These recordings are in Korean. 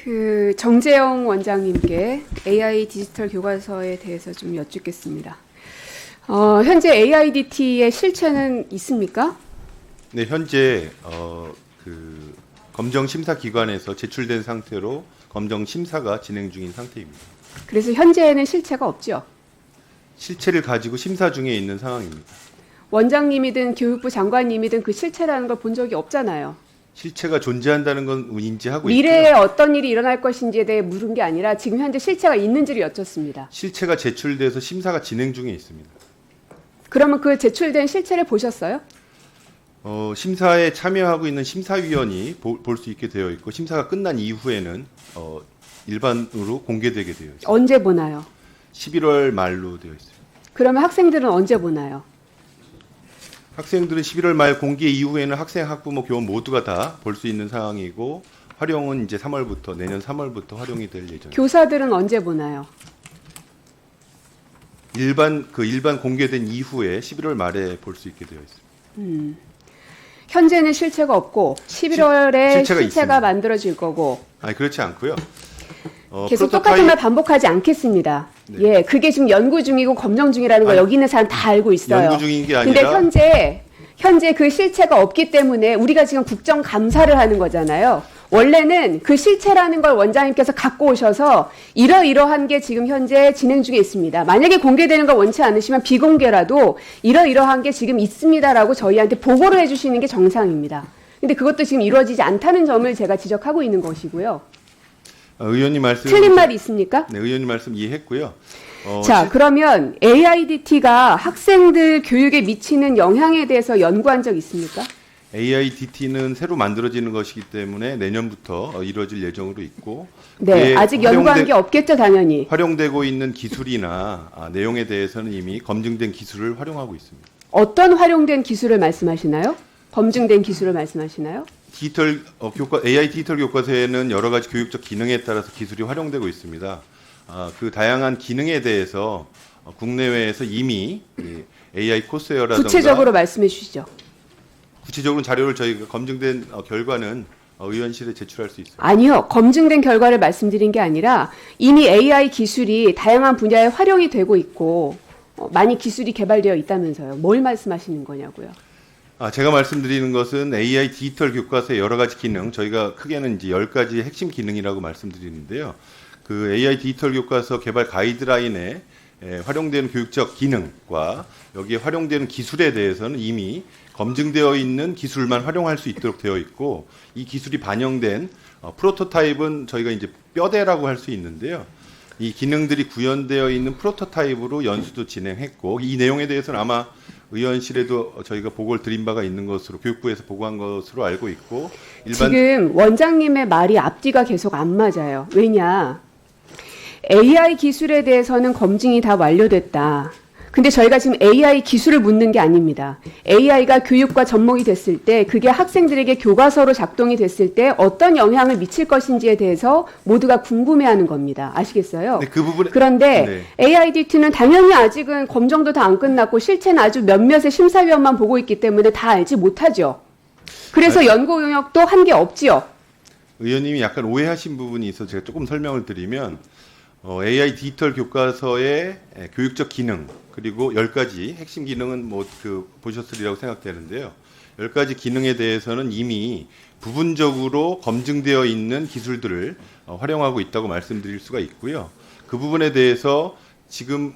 그 정재영 원장님께 AI 디지털 교과서에 대해서 좀 여쭙겠습니다. 현재 AIDT의 실체는 있습니까? 네, 현재 검정 심사 기관에서 제출된 상태로 검정 심사가 진행 중인 상태입니다. 그래서 현재에는 실체가 없죠. 실체를 가지고 심사 중에 있는 상황입니다. 원장님이든 교육부 장관님이든 그 실체라는 걸 본 적이 없잖아요. 실체가 존재한다는 건 인지하고 미래에 있고요. 어떤 일이 일어날 것인지에 대해 물은 게 아니라 지금 현재 실체가 있는지를 여쭙습니다. 실체가 제출돼서 심사가 진행 중에 있습니다. 그러면 그 제출된 실체를 보셨어요? 심사에 참여하고 있는 심사위원이 볼 수 있게 되어 있고 심사가 끝난 이후에는 일반으로 공개되게 되어 있습니다. 언제 보나요? 11월 말로 되어 있습니다. 그러면 학생들은 언제 보나요? 학생들은 11월 말 공개 이후에는 학생, 학부모, 교원 모두가 다 볼 수 있는 상황이고 활용은 이제 3월부터 내년 3월부터 활용이 될 예정입니다. 교사들은 언제 보나요? 일반 공개된 이후에 11월 말에 볼 수 있게 되어 있습니다. 현재는 실체가 없고 11월에 실체가 실체가 있습니다. 만들어질 거고 아니 그렇지 않고요. 계속 똑같은 말 반복하지 않겠습니다. 네. 예, 그게 지금 연구 중이고 검정 중이라는 거 아니, 여기 있는 사람 다 알고 있어요. 연구 중인 게 근데 아니라 현재 그 실체가 없기 때문에 우리가 지금 국정감사를 하는 거잖아요. 원래는 그 실체라는 걸 원장님께서 갖고 오셔서 이러이러한 게 지금 현재 진행 중에 있습니다. 만약에 공개되는 걸 원치 않으시면 비공개라도 이러이러한 게 지금 있습니다라고 저희한테 보고를 해주시는 게 정상입니다. 근데 그것도 지금 이루어지지 않다는 점을 제가 지적하고 있는 것이고요. 의원님 말씀 틀린 말이 있습니까? 네, 의원님 말씀 이해했고요. 자, 그러면 AIDT가 학생들 교육에 미치는 영향에 대해서 연구한 적 있습니까? AIDT는 새로 만들어지는 것이기 때문에 내년부터 이루어질 예정으로 있고 네, 아직 연구한 게 없겠죠, 당연히. 활용되고 있는 기술이나 내용에 대해서는 이미 검증된 기술을 활용하고 있습니다. 어떤 활용된 기술을 말씀하시나요? 검증된 기술을 말씀하시나요? AI 디지털 교과서에는 여러 가지 교육적 기능에 따라서 기술이 활용되고 있습니다. 그 다양한 기능에 대해서 국내외에서 이미 AI 코스웨어라든가 구체적으로 말씀해 주시죠. 구체적으로 자료를 저희가 검증된 결과는 의원실에 제출할 수 있습니다. 아니요. 검증된 결과를 말씀드린 게 아니라 이미 AI 기술이 다양한 분야에 활용이 되고 있고 많이 기술이 개발되어 있다면서요. 뭘 말씀하시는 거냐고요. 제가 말씀드리는 것은 AI 디지털 교과서의 여러 가지 기능, 저희가 크게는 이제 10가지 핵심 기능이라고 말씀드리는데요. 그 AI 디지털 교과서 개발 가이드라인에 활용되는 교육적 기능과 여기에 활용되는 기술에 대해서는 이미 검증되어 있는 기술만 활용할 수 있도록 되어 있고 이 기술이 반영된 프로토타입은 저희가 이제 뼈대라고 할 수 있는데요. 이 기능들이 구현되어 있는 프로토타입으로 연수도 진행했고 이 내용에 대해서는 아마 의원실에도 저희가 보고를 드린 바가 있는 것으로 교육부에서 보고한 것으로 알고 있고 지금 원장님의 말이 앞뒤가 계속 안 맞아요. 왜냐? AI 기술에 대해서는 검증이 다 완료됐다. 근데 저희가 지금 AI 기술을 묻는 게 아닙니다. AI가 교육과 접목이 됐을 때 그게 학생들에게 교과서로 작동이 됐을 때 어떤 영향을 미칠 것인지에 대해서 모두가 궁금해하는 겁니다. 아시겠어요? 네, 그 부분에 그런데 AIDT는 당연히 아직은 검정도 다 안 끝났고 실체는 아주 몇몇의 심사위원만 보고 있기 때문에 다 알지 못하죠. 그래서 연구 영역도 한 게 없지요. 의원님이 약간 오해하신 부분이 있어서 제가 조금 설명을 드리면 AI 디지털 교과서의 교육적 기능 그리고 10가지 핵심 기능은 보셨으리라고 생각되는데요. 10가지 기능에 대해서는 이미 부분적으로 검증되어 있는 기술들을 활용하고 있다고 말씀드릴 수가 있고요. 그 부분에 대해서 지금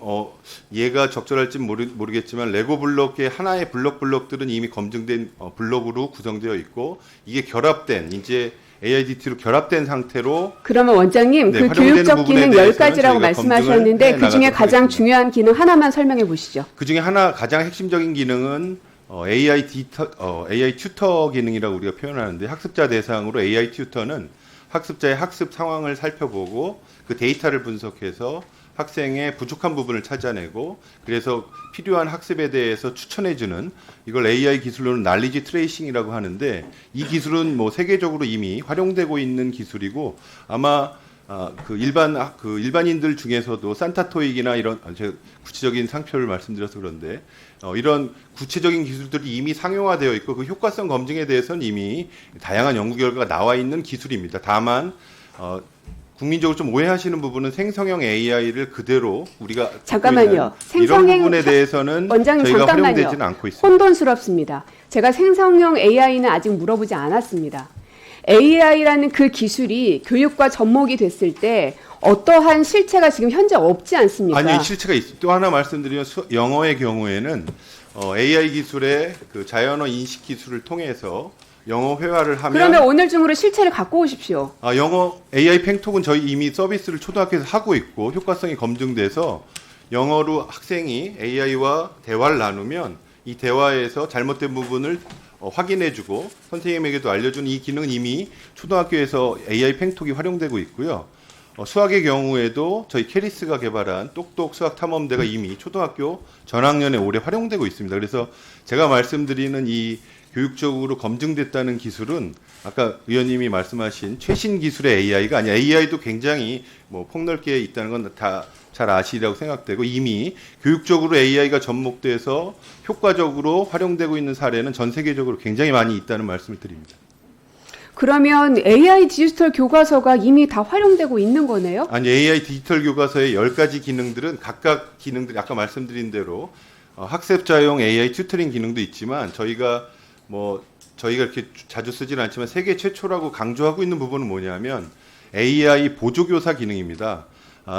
얘가 적절할지 모르겠지만 레고 블록의 하나의 블록들은 이미 검증된 블록으로 구성되어 있고 이게 결합된 이제 AIDT로 결합된 상태로 그러면 원장님 그 교육적 기능 10가지라고 말씀하셨는데 그중에 가장 중요한 기능 하나만 설명해 보시죠. 그중에 가장 핵심적인 기능은 AI 튜터 기능이라고 우리가 표현하는데 학습자 대상으로 AI 튜터는 학습자의 학습 상황을 살펴보고 그 데이터를 분석해서 학생의 부족한 부분을 찾아내고 그래서 필요한 학습에 대해서 추천해주는 이걸 AI 기술로는 날리지 트레이싱이라고 하는데 이 기술은 세계적으로 이미 활용되고 있는 기술이고 아마 일반인들 중에서도 산타토익이나 이런 제가 구체적인 상표를 말씀드려서 그런데 이런 구체적인 기술들이 이미 상용화되어 있고 그 효과성 검증에 대해서는 이미 다양한 연구 결과가 나와 있는 기술입니다. 다만 국민적으로 좀 오해하시는 부분은 생성형 AI를 그대로 우리가 잠깐만요. 이런 생성형 부분에 대해서는 원장님 저희가 잠깐만요. 활용되지는 않고 있습니다. 혼돈스럽습니다. 제가 생성형 AI는 아직 물어보지 않았습니다. AI라는 그 기술이 교육과 접목이 됐을 때 어떠한 실체가 지금 현재 없지 않습니까? 아니 실체가 있습니다. 또 하나 말씀드리면 영어의 경우에는 AI 기술의 그 자연어 인식 기술을 통해서 영어 회화를 하면 그러면 오늘 중으로 실체를 갖고 오십시오. 영어 AI 팽톡은 저희 이미 서비스를 초등학교에서 하고 있고 효과성이 검증돼서 영어로 학생이 AI와 대화를 나누면 이 대화에서 잘못된 부분을 확인해주고 선생님에게도 알려주는 이 기능은 이미 초등학교에서 AI 팽톡이 활용되고 있고요. 수학의 경우에도 저희 캐리스가 개발한 똑똑 수학 탐험대가 이미 초등학교 전학년에 올해 활용되고 있습니다. 그래서 제가 말씀드리는 이 교육적으로 검증됐다는 기술은 아까 의원님이 말씀하신 최신 기술의 AI가 아니라 AI도 굉장히 뭐 폭넓게 있다는 건 다 잘 아시리라고 생각되고 이미 교육적으로 AI가 접목돼서 효과적으로 활용되고 있는 사례는 전 세계적으로 굉장히 많이 있다는 말씀을 드립니다. 그러면 AI 디지털 교과서가 이미 다 활용되고 있는 거네요? 아니 AI 디지털 교과서의 10가지 기능들은 각각 기능들이 아까 말씀드린 대로 학습자용 AI 튜터링 기능도 있지만 저희가 이렇게 자주 쓰지는 않지만 세계 최초라고 강조하고 있는 부분은 뭐냐면 AI 보조교사 기능입니다.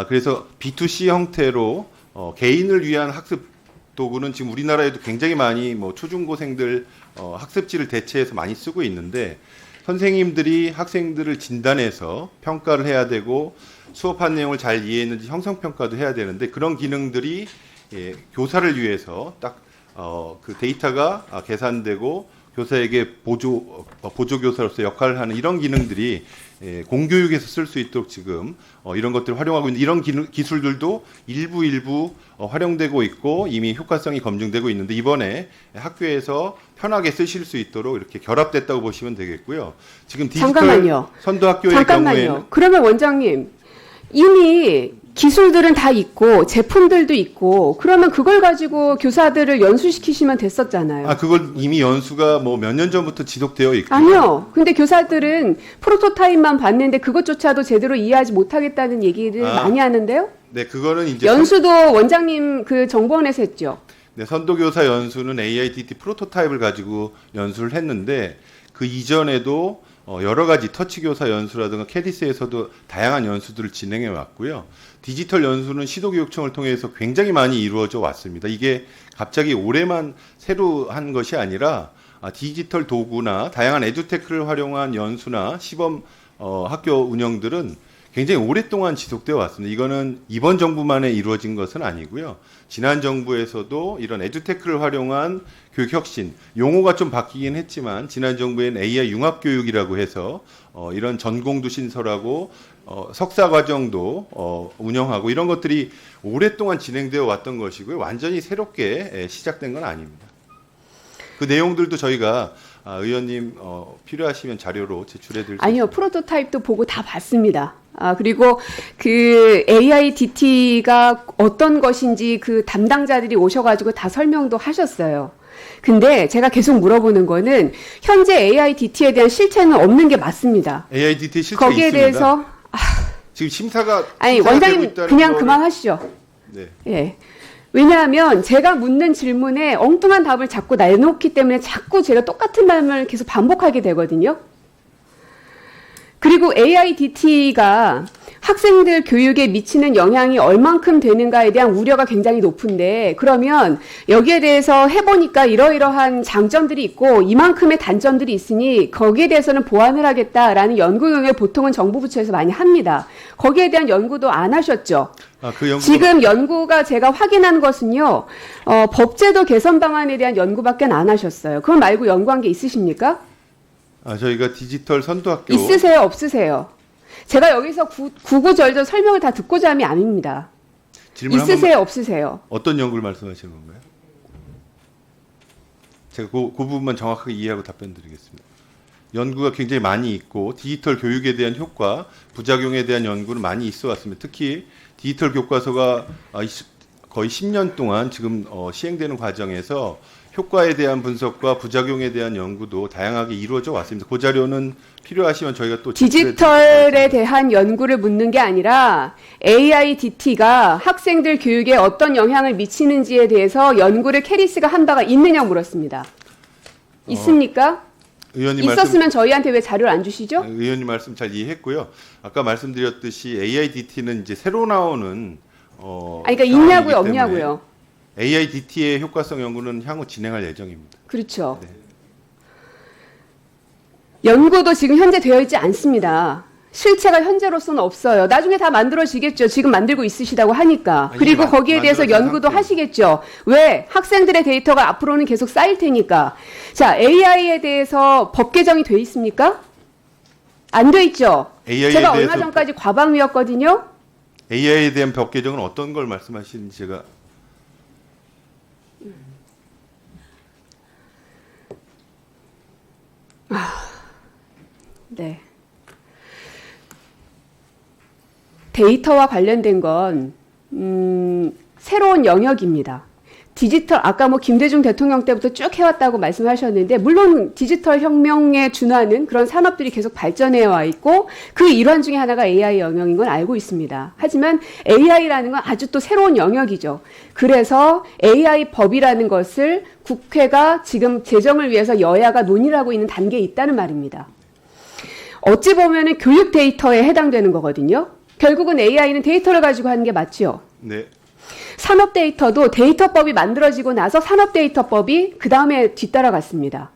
그래서 B2C 형태로 개인을 위한 학습 도구는 지금 우리나라에도 굉장히 많이 초중고생들 학습지를 대체해서 많이 쓰고 있는데 선생님들이 학생들을 진단해서 평가를 해야 되고 수업한 내용을 잘 이해했는지 형성평가도 해야 되는데 그런 기능들이 교사를 위해서 딱 그 데이터가 계산되고 교사에게 보조교사로서 역할을 하는 이런 기능들이 공교육에서 쓸 수 있도록 지금 이런 것들을 활용하고 있는 이런 기술들도 일부 활용되고 있고 이미 효과성이 검증되고 있는데 이번에 학교에서 편하게 쓰실 수 있도록 이렇게 결합됐다고 보시면 되겠고요. 지금 디지털 잠깐만요. 선도학교의 경우에는 그러면 원장님 이미 기술들은 다 있고 제품들도 있고 그러면 그걸 가지고 교사들을 연수시키시면 됐었잖아요. 그걸 이미 연수가 몇 년 전부터 지속되어 있고 아니요. 근데 교사들은 프로토타입만 봤는데 그것조차도 제대로 이해하지 못하겠다는 얘기를 많이 하는데요. 네, 그거는 이제 연수도 원장님 그 정보원에서 했죠. 네, 선도교사 연수는 AIDT 프로토타입을 가지고 연수를 했는데 그 이전에도 여러 가지 터치교사 연수라든가 캐리스에서도 다양한 연수들을 진행해 왔고요. 디지털 연수는 시도교육청을 통해서 굉장히 많이 이루어져 왔습니다. 이게 갑자기 올해만 새로 한 것이 아니라 디지털 도구나 다양한 에듀테크를 활용한 연수나 시범 학교 운영들은 굉장히 오랫동안 지속되어 왔습니다. 이거는 이번 정부만에 이루어진 것은 아니고요. 지난 정부에서도 이런 에듀테크를 활용한 교육혁신, 용어가 좀 바뀌긴 했지만 지난 정부에는 AI 융합교육이라고 해서 이런 전공도 신설하고 석사과정도 운영하고 이런 것들이 오랫동안 진행되어 왔던 것이고요. 완전히 새롭게 시작된 건 아닙니다. 그 내용들도 저희가 의원님 필요하시면 자료로 제출해 드릴 수 있습니다. 아니요. 프로토타입도 보고 다 봤습니다. 그리고 그 AIDT가 어떤 것인지 그 담당자들이 오셔가지고 다 설명도 하셨어요. 근데 제가 계속 물어보는 거는 현재 AIDT에 대한 실체는 없는 게 맞습니다. AIDT 실체 거기에 있습니다. 대해서 지금 심사가 원장님 그냥 그만하시죠. 네. 예. 왜냐하면 제가 묻는 질문에 엉뚱한 답을 자꾸 내놓기 때문에 자꾸 제가 똑같은 말을 계속 반복하게 되거든요. 그리고 AIDT가 학생들 교육에 미치는 영향이 얼만큼 되는가에 대한 우려가 굉장히 높은데 그러면 여기에 대해서 해보니까 이러이러한 장점들이 있고 이만큼의 단점들이 있으니 거기에 대해서는 보완을 하겠다라는 연구 용역 보통은 정부 부처에서 많이 합니다. 거기에 대한 연구도 안 하셨죠? 지금 연구가 제가 확인한 것은요. 법제도 개선 방안에 대한 연구밖에 안 하셨어요. 그거 말고 연구한 게 있으십니까? 저희가 디지털 선도학교 있으세요? 없으세요? 제가 여기서 구구절절 설명을 다 듣고자 함이 아닙니다. 있으세요? 없으세요? 어떤 연구를 말씀하시는 건가요? 제가 그 부분만 정확하게 이해하고 답변 드리겠습니다. 연구가 굉장히 많이 있고 디지털 교육에 대한 효과, 부작용에 대한 연구는 많이 있어 왔습니다. 특히 디지털 교과서가 거의 10년 동안 지금 시행되는 과정에서 효과에 대한 분석과 부작용에 대한 연구도 다양하게 이루어져 왔습니다. 그 자료는 필요하시면 저희가 또 디지털에 대한 연구를 묻는 게 아니라 AIDT가 학생들 교육에 어떤 영향을 미치는지에 대해서 연구를 캐리스가 한 바가 있느냐 물었습니다. 있습니까? 의원님 있었으면 저희한테 왜 자료를 안 주시죠? 의원님 말씀 잘 이해했고요. 아까 말씀드렸듯이 AIDT는 이제 새로 나오는 그러니까 있냐고요, 없냐고요. AIDT의 효과성 연구는 향후 진행할 예정입니다. 그렇죠. 네. 연구도 지금 현재 되어 있지 않습니다. 실체가 현재로서는 없어요. 나중에 다 만들어지겠죠. 지금 만들고 있으시다고 하니까. 그리고 거기에 대해서 연구도 하시겠죠. 왜? 학생들의 데이터가 앞으로는 계속 쌓일 테니까. 자, AI에 대해서 법 개정이 돼 있습니까? 안 돼 있죠. 제가 얼마 전까지 과방위였거든요. AI에 대한 법 개정은 어떤 걸 말씀하시는지 제가 네. 데이터와 관련된 건 새로운 영역입니다. 디지털 아까 뭐 김대중 대통령 때부터 쭉 해왔다고 말씀하셨는데 물론 디지털 혁명에 준하는 그런 산업들이 계속 발전해 와 있고 그 일환 중에 하나가 AI 영역인 건 알고 있습니다. 하지만 AI라는 건 아주 또 새로운 영역이죠. 그래서 AI 법이라는 것을 국회가 지금 제정을 위해서 여야가 논의를 하고 있는 단계에 있다는 말입니다. 어찌 보면은 교육 데이터에 해당되는 거거든요. 결국은 AI는 데이터를 가지고 하는 게 맞죠. 네. 산업 데이터도 데이터법이 만들어지고 나서 산업 데이터법이 그 다음에 뒤따라갔습니다.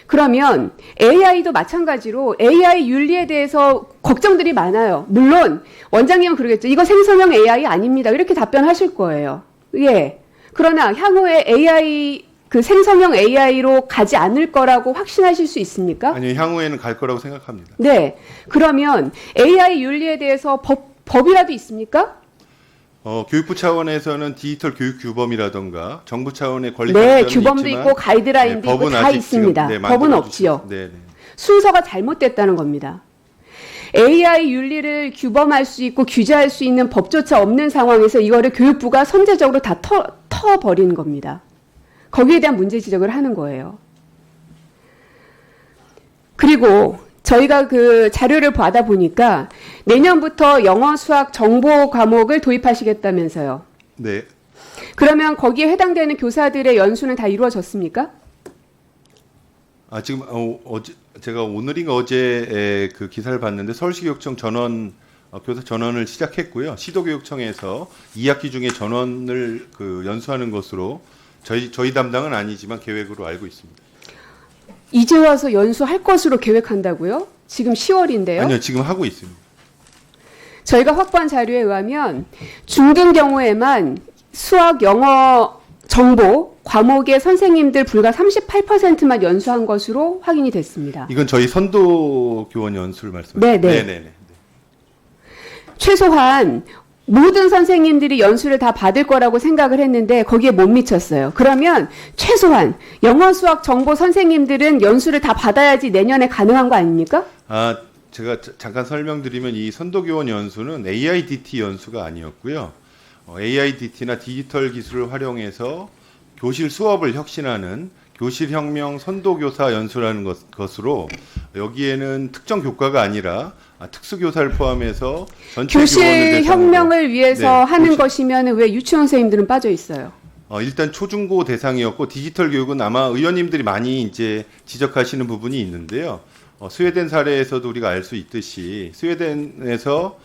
그러면 AI도 마찬가지로 AI 윤리에 대해서 걱정들이 많아요. 물론 원장님은 그러겠죠. 이거 생성형 AI 아닙니다. 이렇게 답변하실 거예요. 예. 그러나 향후에 AI 그 생성형 AI로 가지 않을 거라고 확신하실 수 있습니까? 아니요, 향후에는 갈 거라고 생각합니다. 네. 그러면 AI 윤리에 대해서 법이라도 있습니까? 교육부 차원에서는 디지털 교육 규범이라던가 정부 차원의 권리 네, 규범도 있고 가이드라인도 네, 있고 다 있습니다. 지금, 네, 법은 없지요. 네, 네. 순서가 잘못됐다는 겁니다. AI 윤리를 규범할 수 있고 규제할 수 있는 법조차 없는 상황에서 이거를 교육부가 선제적으로 다 터버리는 겁니다. 거기에 대한 문제 지적을 하는 거예요. 그리고 저희가 그 자료를 받아보니까 내년부터 영어, 수학, 정보 과목을 도입하시겠다면서요. 네. 그러면 거기에 해당되는 교사들의 연수는 다 이루어졌습니까? 지금 어제 제가 오늘인가 어제 그 기사를 봤는데 서울시교육청 전원 교사 전원을 시작했고요. 시도교육청에서 2학기 중에 전원을 그 연수하는 것으로 저희 담당은 아니지만 계획으로 알고 있습니다. 이제 와서 연수할 것으로 계획한다고요? 지금 10월인데요. 아니요, 지금 하고 있습니다. 저희가 확보한 자료에 의하면 중등 경우에만 수학, 영어, 정보 과목의 선생님들 불과 38%만 연수한 것으로 확인이 됐습니다. 이건 저희 선도 교원 연수를 말씀하시죠? 네네. 네네. 최소한 모든 선생님들이 연수를 다 받을 거라고 생각을 했는데 거기에 못 미쳤어요. 그러면 최소한 영어, 수학, 정보 선생님들은 연수를 다 받아야지 내년에 가능한 거 아닙니까? 제가 잠깐 설명드리면 이 선도교원 연수는 AIDT 연수가 아니었고요. AIDT나 디지털 기술을 활용해서 교실 수업을 혁신하는 교실혁명 선도교사 연수라는 것으로 여기에는 특정 교과가 아니라 특수교사를 포함해서 전체 교실 혁명을 위해서 하는 것이면 왜 유치원 선생님들은 빠져 있어요? 일단 초중고 대상이었고 디지털 교육은 아마 의원님들이 많이 이제 지적하시는 부분이 있는데요. 스웨덴 사례에서도 우리가 알 수 있듯이 스웨덴에서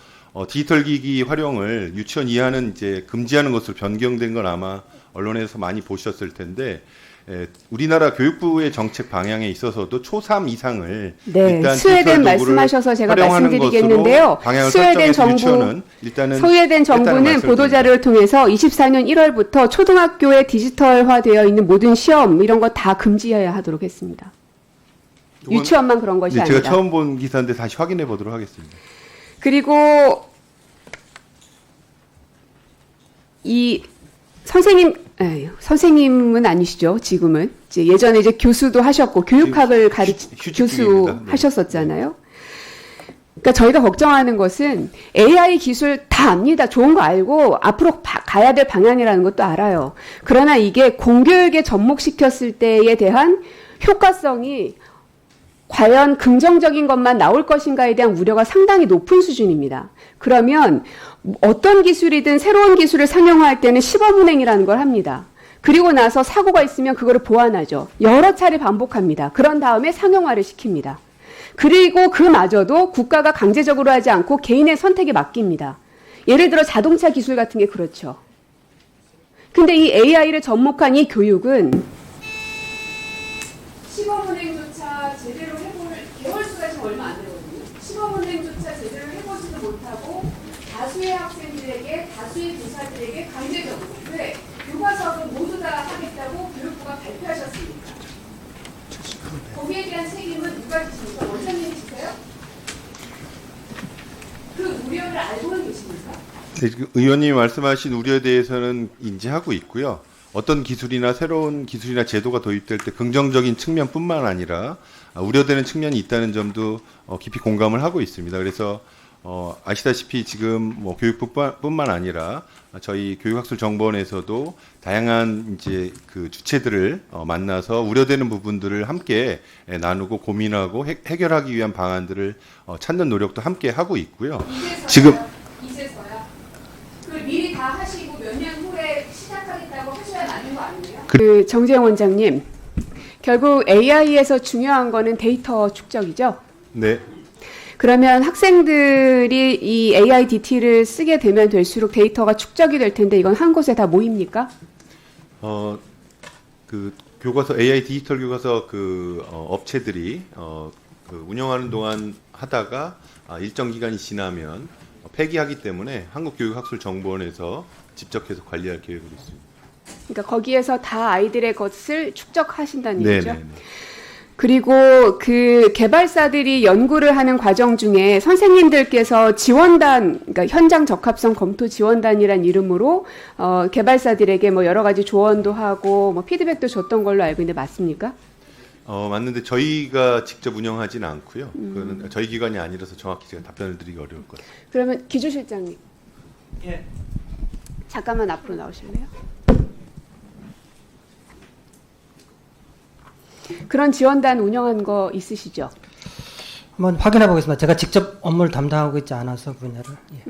디지털 기기 활용을 유치원 이하는 이제 금지하는 것으로 변경된 건 아마 언론에서 많이 보셨을 텐데 우리나라 교육부의 정책 방향에 있어서도 초3 이상을 일단 스웨덴 말씀하셔서 제가 말씀드리겠는데요. 스웨덴 정부는 보도자료를 통해서 24년 1월부터 초등학교에 디지털화되어 있는 모든 시험 이런 거 다 금지해야 하도록 했습니다. 유치원만 그런 것이 아니라. 제가 처음 본 기사인데 다시 확인해 보도록 하겠습니다. 그리고 이 선생님은 아니시죠. 지금은 예전에 이제 교수도 하셨고 교육학을 교수 하셨었잖아요. 그러니까 저희가 걱정하는 것은 AI 기술 다 압니다. 좋은 거 알고 앞으로 가야 될 방향이라는 것도 알아요. 그러나 이게 공교육에 접목시켰을 때에 대한 효과성이 과연 긍정적인 것만 나올 것인가에 대한 우려가 상당히 높은 수준입니다. 그러면 어떤 기술이든 새로운 기술을 상용화할 때는 시범운행이라는 걸 합니다. 그리고 나서 사고가 있으면 그거를 보완하죠. 여러 차례 반복합니다. 그런 다음에 상용화를 시킵니다. 그리고 그마저도 국가가 강제적으로 하지 않고 개인의 선택에 맡깁니다. 예를 들어 자동차 기술 같은 게 그렇죠. 근데 이 AI를 접목한 이 교육은 시범운행조차 제대로 해볼 개월수가 지금 얼마 안 되거든요. 시범운행조차 제대로 해보지도 못하고 다수의 학생들에게, 다수의 교사들에게 강제적으로 왜? 교과서도 모두 다 하겠다고 교육부가 발표하셨습니까? 거기에 대한 책임은 누가 지십니까? 원장님이 지세요? 그 우려를 알고는 계십니까? 네, 의원님이 말씀하신 우려에 대해서는 인지하고 있고요. 어떤 기술이나 새로운 기술이나 제도가 도입될 때 긍정적인 측면뿐만 아니라 우려되는 측면이 있다는 점도 깊이 공감을 하고 있습니다. 그래서 아시다시피 지금 뭐 교육부뿐만 아니라 저희 교육학술정보원에서도 다양한 이제 그 주체들을 만나서 우려되는 부분들을 함께 나누고 고민하고 해결하기 위한 방안들을 찾는 노력도 함께 하고 있고요. 이제서야 그 미리 다 하시고 몇 년 후에 시작하겠다고 하셔야 맞는 거 아니에요? 그 정재영 원장님, 결국 AI에서 중요한 거는 데이터 축적이죠? 네. 그러면 학생들이 이 AIDT를 쓰게 되면 될수록 데이터가 축적이 될 텐데 이건 한 곳에 다 모입니까? 그 교과서 AI 디지털 교과서 업체들이 그 운영하는 동안 하다가 일정 기간이 지나면 폐기하기 때문에 한국교육학술정보원에서 직접 계속 관리할 계획으로 있습니다. 그러니까 거기에서 다 아이들의 것을 축적하신다는 얘기죠? 네네. 그리고 그 개발사들이 연구를 하는 과정 중에 선생님들께서 지원단, 그러니까 현장 적합성 검토 지원단이란 이름으로 개발사들에게 뭐 여러 가지 조언도 하고 뭐 피드백도 줬던 걸로 알고 있는데 맞습니까? 맞는데 저희가 직접 운영하지는 않고요. 그거는 저희 기관이 아니라서 정확히 제가 답변을 드리기 어려울 것 같아요. 그러면 기조실장님. 예. 잠깐만 앞으로 나오실래요? 그런 지원단 운영한 거 있으시죠? 한번 확인해 보겠습니다. 제가 직접 업무를 담당하고 있지 않아서 분야를. 예.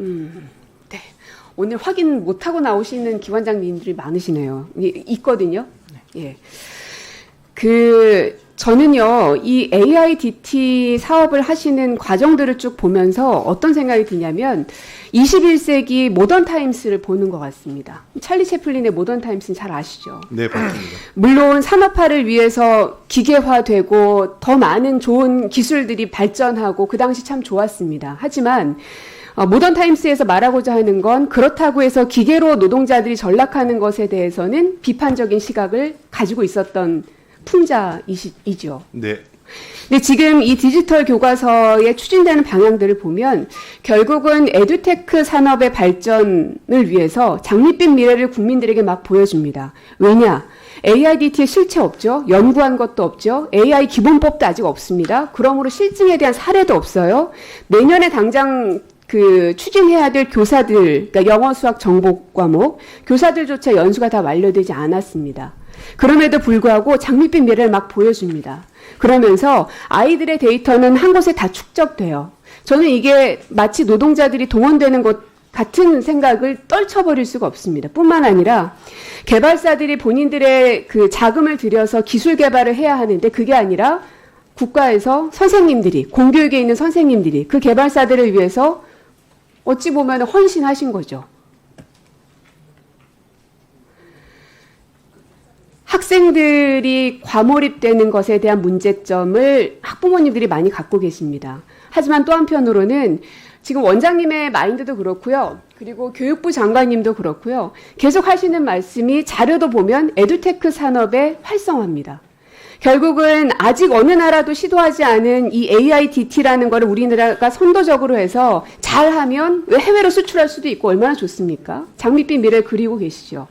네. 오늘 확인 못하고 나오시는 기관장님들이 많으시네요. 있거든요. 예. 저는요, 이 AIDT 사업을 하시는 과정들을 쭉 보면서 어떤 생각이 드냐면, 21세기 모던 타임스를 보는 것 같습니다. 찰리 채플린의 모던 타임스는 잘 아시죠? 네, 맞습니다. 물론 산업화를 위해서 기계화되고 더 많은 좋은 기술들이 발전하고 그 당시 참 좋았습니다. 하지만 모던 타임스에서 말하고자 하는 건 그렇다고 해서 기계로 노동자들이 전락하는 것에 대해서는 비판적인 시각을 가지고 있었던 풍자이죠. 네. 근데 지금 이 디지털 교과서에 추진되는 방향들을 보면 결국은 에듀테크 산업의 발전을 위해서 장밋빛 미래를 국민들에게 막 보여줍니다. 왜냐? AIDT에 실체 없죠. 연구한 것도 없죠. AI 기본법도 아직 없습니다. 그러므로 실증에 대한 사례도 없어요. 내년에 당장 추진해야 될 교사들, 그러니까 영어, 수학, 정보 과목, 교사들조차 연수가 다 완료되지 않았습니다. 그럼에도 불구하고 장밋빛 미래를 막 보여줍니다. 그러면서 아이들의 데이터는 한 곳에 다 축적돼요. 저는 이게 마치 노동자들이 동원되는 것 같은 생각을 떨쳐버릴 수가 없습니다. 뿐만 아니라 개발사들이 본인들의 그 자금을 들여서 기술 개발을 해야 하는데 그게 아니라 국가에서 선생님들이, 공교육에 있는 선생님들이 그 개발사들을 위해서 어찌 보면 헌신하신 거죠. 학생들이 과몰입되는 것에 대한 문제점을 학부모님들이 많이 갖고 계십니다. 하지만 또 한편으로는 지금 원장님의 마인드도 그렇고요. 그리고 교육부 장관님도 그렇고요. 계속 하시는 말씀이 자료도 보면 에듀테크 산업의 활성화입니다. 결국은 아직 어느 나라도 시도하지 않은 이 AIDT라는 거를 우리나라가 선도적으로 해서 잘하면 왜 해외로 수출할 수도 있고 얼마나 좋습니까? 장밋빛 미래를 그리고 계시죠.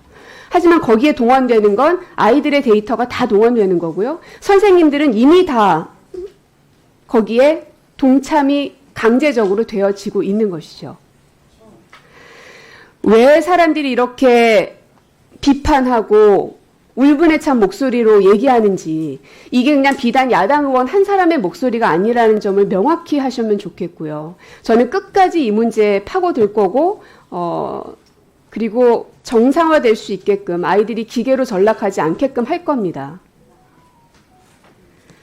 하지만 거기에 동원되는 건 아이들의 데이터가 다 동원되는 거고요. 선생님들은 이미 다 거기에 동참이 강제적으로 되어지고 있는 것이죠. 왜 사람들이 이렇게 비판하고 울분에 찬 목소리로 얘기하는지, 이게 그냥 비단 야당 의원 한 사람의 목소리가 아니라는 점을 명확히 하시면 좋겠고요. 저는 끝까지 이 문제에 파고들 거고, 그리고 정상화될 수 있게끔 아이들이 기계로 전락하지 않게끔 할 겁니다.